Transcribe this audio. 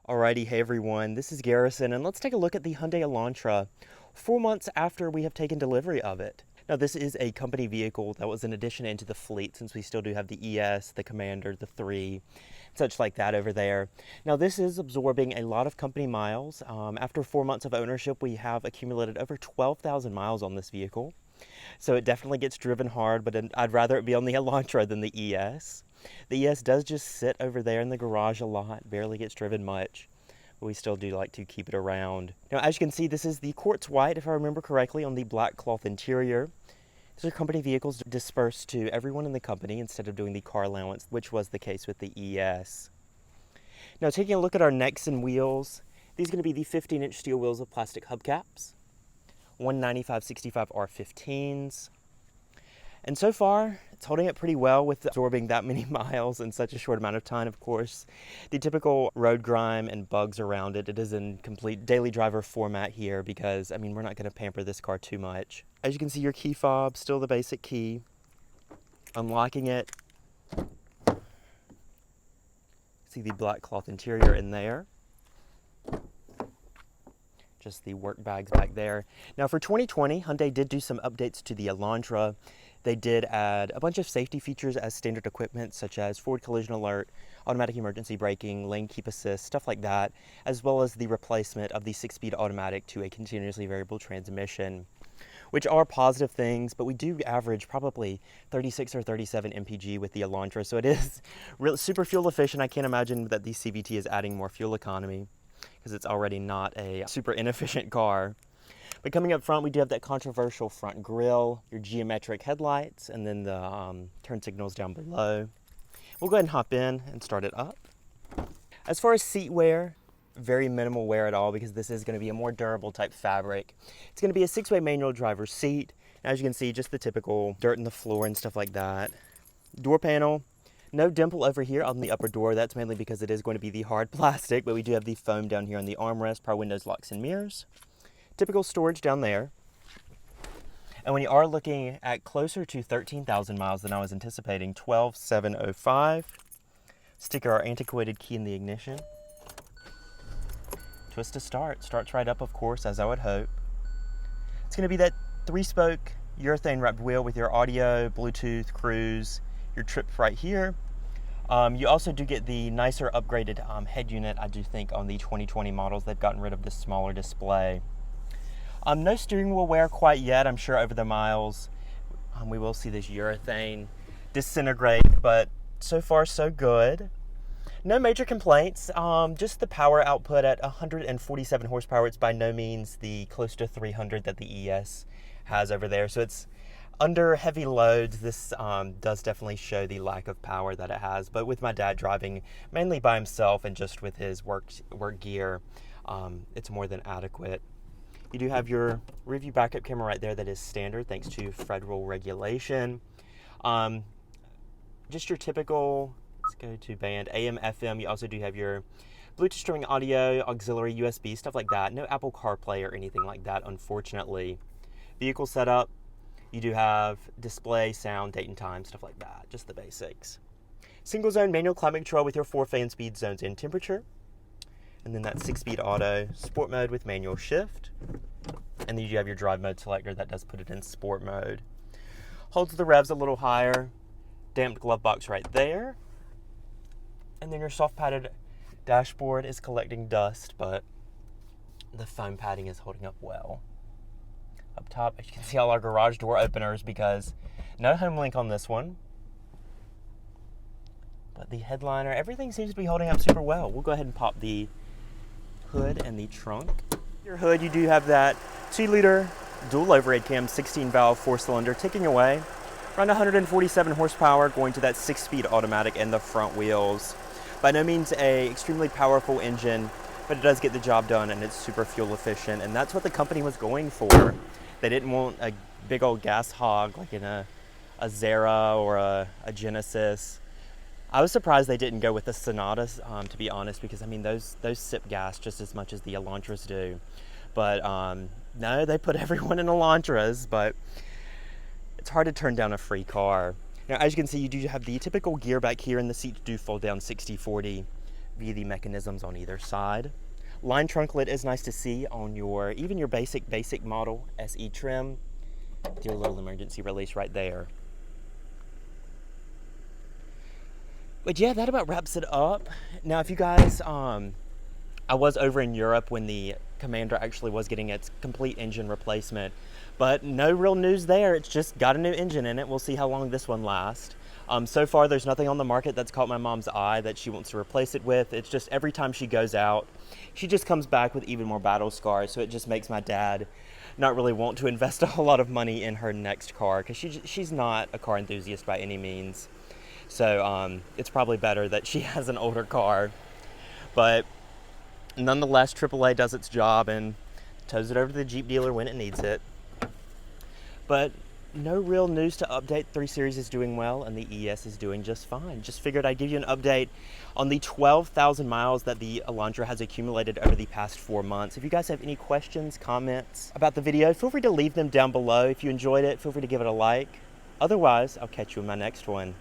Alrighty, hey everyone, this is Garrison, and let's take a look at the Hyundai Elantra 4 months after we have taken delivery of it. Now, this is a company vehicle that was an addition into the fleet, since we still do have the ES, the Commander, the 3, such like that over there. Now, this is absorbing a lot of company miles. After 4 months of ownership, we have accumulated over 12,000 miles on this vehicle. So it definitely gets driven hard, but I'd rather it be on the Elantra than the ES. The ES does just sit over there in the garage a lot, barely gets driven much, but we still do like to keep it around. Now, as you can see, this is the quartz white, if I remember correctly, on the black cloth interior. These are company vehicles dispersed to everyone in the company instead of doing the car allowance, which was the case with the ES. Now, taking a look at our necks and wheels, these are going to be the 15-inch steel wheels with plastic hubcaps, 195/65 R15s. And so far, it's holding up pretty well with absorbing that many miles in such a short amount of time, of course. The typical road grime and bugs around it, it is in complete daily driver format here because, I mean, we're not going to pamper this car too much. As you can see, your key fob, still the basic key. Unlocking it. See the black cloth interior in there. Just the work bags back there. Now for 2020, Hyundai did do some updates to the Elantra. They did add a bunch of safety features as standard equipment, such as forward collision alert, automatic emergency braking, lane keep assist, stuff like that, as well as the replacement of the 6-speed automatic to a continuously variable transmission, which are positive things, but we do average probably 36 or 37 mpg with the Elantra, so it is really super fuel efficient. I can't imagine that the CVT is adding more fuel economy, because it's already not a super inefficient car. But coming up front, we do have that controversial front grille, your geometric headlights, and then the turn signals down below. We'll go ahead and hop in and start it up. As far as seat wear, very minimal wear at all because this is going to be a more durable type fabric. It's going to be a 6-way manual driver's seat. As you can see, just the typical dirt in the floor and stuff like that. Door panel. No dimple over here on the upper door. That's mainly because it is going to be the hard plastic, but we do have the foam down here on the armrest, power windows, locks, and mirrors. Typical storage down there. And when you are looking at closer to 13,000 miles than I was anticipating, 12,705. Sticker our antiquated key in the ignition. Twist to start. Starts right up, of course, as I would hope. It's going to be that 3-spoke urethane wrapped wheel with your audio, Bluetooth, cruise, your trip right here. You also do get the nicer upgraded head unit, I do think, on the 2020 models. They've gotten rid of the smaller display. No steering wheel wear quite yet. I'm sure over the miles we will see this urethane disintegrate, but so far so good. No major complaints, just the power output at 147 horsepower. It's by no means the close to 300 that the ES has over there, so it's under heavy loads. This does definitely show the lack of power that it has, but with my dad driving mainly by himself and just with his work gear, it's more than adequate. You do have your rear view backup camera right there that is standard thanks to federal regulation. Just your typical, let's go to band, AM, FM. You also do have your Bluetooth streaming audio, auxiliary USB, stuff like that. No Apple CarPlay or anything like that, unfortunately. Vehicle setup. You do have display, sound, date and time, stuff like that, just the basics. Single zone manual climate control with your 4 fan speed zones and temperature. And then that 6-speed auto, sport mode with manual shift. And then you have your drive mode selector that does put it in sport mode. Holds the revs a little higher. Damped glove box right there. And then your soft padded dashboard is collecting dust, but the foam padding is holding up well. Up top, as you can see, all our garage door openers because no home link on this one. But the headliner, everything seems to be holding up super well. We'll go ahead and pop the hood and the trunk. Your hood, you do have that 2-liter dual overhead cam 16-valve 4-cylinder ticking away. Around 147 horsepower, going to that 6-speed automatic and the front wheels. By no means a extremely powerful engine, but it does get the job done and it's super fuel efficient, and that's what the company was going for. They didn't want a big old gas hog like in a Zera or a Genesis. I was surprised they didn't go with the Sonatas, to be honest, because I mean those sip gas just as much as the Elantras do. But no, they put everyone in Elantras, but it's hard to turn down a free car. Now, as you can see, you do have the typical gear back here, and the seats do fold down 60/40 via the mechanisms on either side. Line trunklet is nice to see on even your basic model SE trim. Do a little emergency release right there. But yeah, that about wraps it up. Now, if you guys, I was over in Europe when the Commander actually was getting its complete engine replacement, but no real news there. It's just got a new engine in it. We'll see how long this one lasts. So far, there's nothing on the market that's caught my mom's eye that she wants to replace it with. It's just every time she goes out, she just comes back with even more battle scars. So it just makes my dad not really want to invest a whole lot of money in her next car, because she's not a car enthusiast by any means. So it's probably better that she has an older car. But nonetheless, AAA does its job and tows it over to the Jeep dealer when it needs it. But no real news to update. 3 Series is doing well and the ES is doing just fine. Just figured I'd give you an update on the 12,000 miles that the Elantra has accumulated over the past 4 months. If you guys have any questions, comments about the video, feel free to leave them down below. If you enjoyed it, feel free to give it a like. Otherwise, I'll catch you in my next one.